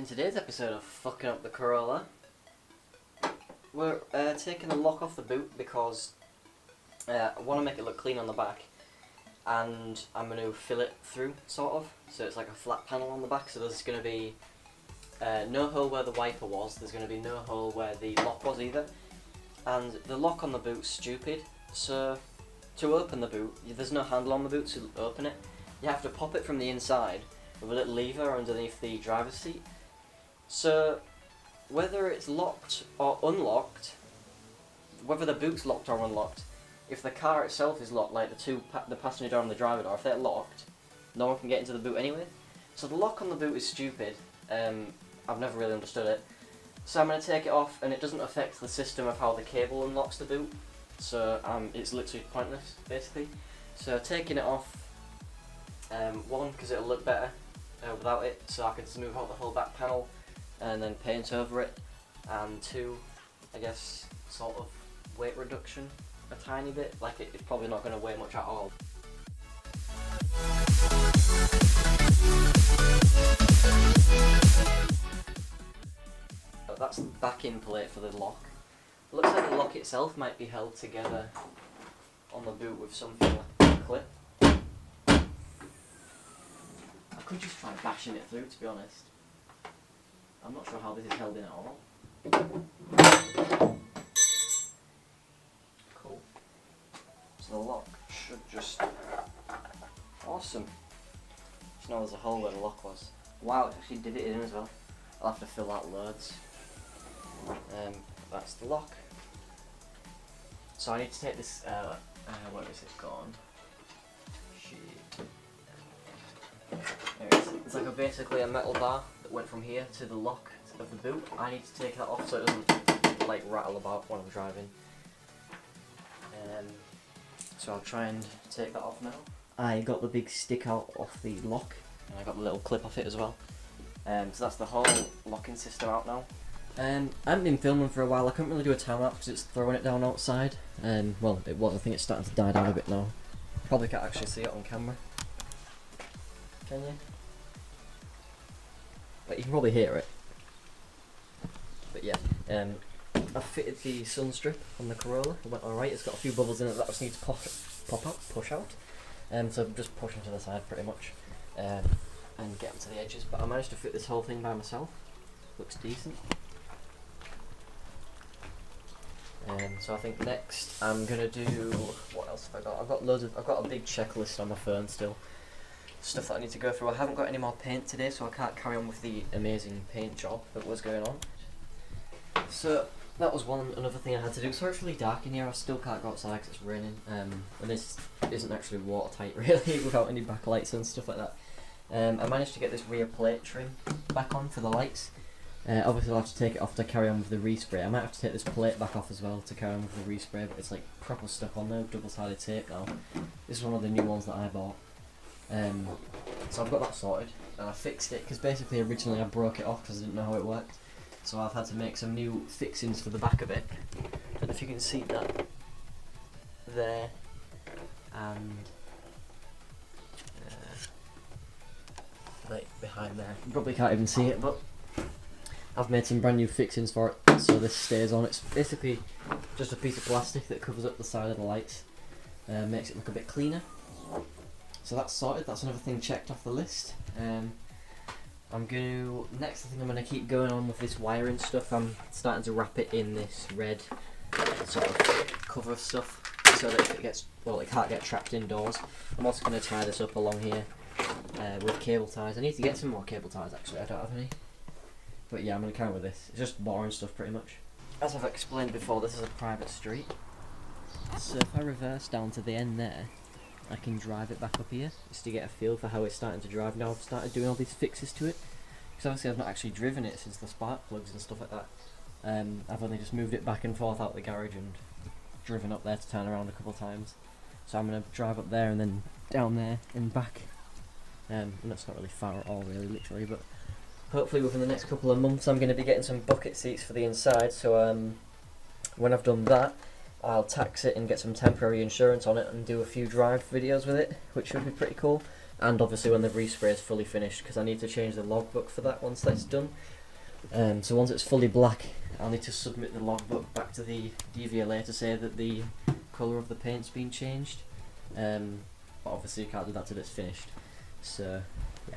In today's episode of Fucking Up the Corolla, we're taking the lock off the boot because I want to make it look clean on the back, and I'm going to fill it through, sort of, so it's like a flat panel on the back, so there's going to be no hole where the wiper was, there's going to be no hole where the lock was either, and the lock on the boot's stupid, so to open the boot, there's no handle on the boot to open it, you have to pop it from the inside with a little lever underneath the driver's seat. So whether it's locked or unlocked, whether the boot's locked or unlocked, if the car itself is locked, like the passenger door and the driver door, if they're locked, no one can get into the boot anyway. So the lock on the boot is stupid. I've never really understood it. So I'm going to take it off, and it doesn't affect the system of how the cable unlocks the boot. So it's literally pointless, basically. So taking it off, one, because it'll look better without it, so I can smooth out the whole back panel and then paint over it, and two, I guess, sort of weight reduction a tiny bit, like it's probably not going to weigh much at all. That's the backing plate for the lock. Looks like the lock itself might be held together on the boot with something like a clip. I could just try bashing it through, to be honest. I'm not sure how this is held in at all. Cool. So the lock should just... Awesome. Just know there's a hole where the lock was. Wow, it actually did it in as well. I'll have to fill out loads. That's the lock. So I need to take this, where is it gone? Shit. There it is. It's like basically a metal bar that went from here to the lock of the boot. I need to take that off so it doesn't like rattle about when I'm driving. So I'll try and take that off now. I got the big stick out off the lock, and I got the little clip off it as well. So that's the whole locking system out now. I haven't been filming for a while. I couldn't really do a time lapse because it's throwing it down outside. Well, it was. I think it's starting to die down a bit now. Probably can't actually see it on camera. Can you? But you can probably hear it. But yeah, I fitted the sun strip on the Corolla. It went alright. It's got a few bubbles in it that I just need to push out. So I'm just pushing to the side pretty much, and get them to the edges. But I managed to fit this whole thing by myself. Looks decent. So I think next I'm gonna do, what else have I got? I've got a big checklist on my phone still. Stuff that I need to go through. I haven't got any more paint today, so I can't carry on with the amazing paint job that was going on. So that was another thing I had to do. So it's really dark in here. I still can't go outside because it's raining. And this isn't actually watertight really, without any backlights and stuff like that. I managed to get this rear plate trim back on for the lights. Obviously I'll have to take it off to carry on with the respray. I might have to take this plate back off as well to carry on with the respray, but it's like proper stuck on there, double-sided tape now. This is one of the new ones that I bought. So I've got that sorted, and I fixed it, because basically originally I broke it off because I didn't know how it worked. So I've had to make some new fixings for the back of it. I don't know if you can see that. There. And... right behind there. You probably can't even see it, but I've made some brand new fixings for it, so this stays on. It's basically just a piece of plastic that covers up the side of the lights, makes it look a bit cleaner. So that's sorted. That's another thing checked off the list. Next I think I'm going to keep going on with this wiring stuff. I'm starting to wrap it in this red sort of cover stuff so that if it gets, well, it can't get trapped indoors. I'm also going to tie this up along here with cable ties. I need to get some more cable ties actually, I don't have any. But yeah, I'm going to carry on with this. It's just boring stuff pretty much. As I've explained before, this is a private street. So if I reverse down to the end there, I can drive it back up here, just to get a feel for how it's starting to drive now. I've started doing all these fixes to it, because obviously I've not actually driven it since the spark plugs and stuff like that. I've only just moved it back and forth out the garage and driven up there to turn around a couple of times. So I'm going to drive up there and then down there and back. And that's not really far at all really, literally, but hopefully within the next couple of months I'm going to be getting some bucket seats for the inside, so when I've done that I'll tax it and get some temporary insurance on it and do a few drive videos with it, which should be pretty cool. and obviously when the respray is fully finished, because I need to change the logbook for that once that's done. So once it's fully black, I'll need to submit the logbook back to the DVLA to say that the colour of the paint's been changed. But obviously you can't do that till it's finished. So yeah.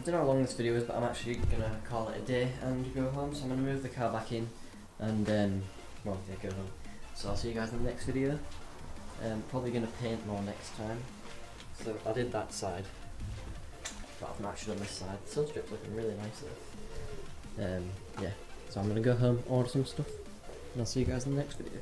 Don't know how long this video is, but I'm actually gonna call it a day and go home. So I'm gonna move the car back in and well, yeah, go home. So I'll see you guys in the next video. Probably gonna paint more next time. So I did that side, but I've matched it on this side. The sunstrip's looking really nice though. Yeah, so I'm gonna go home, order some stuff, and I'll see you guys in the next video.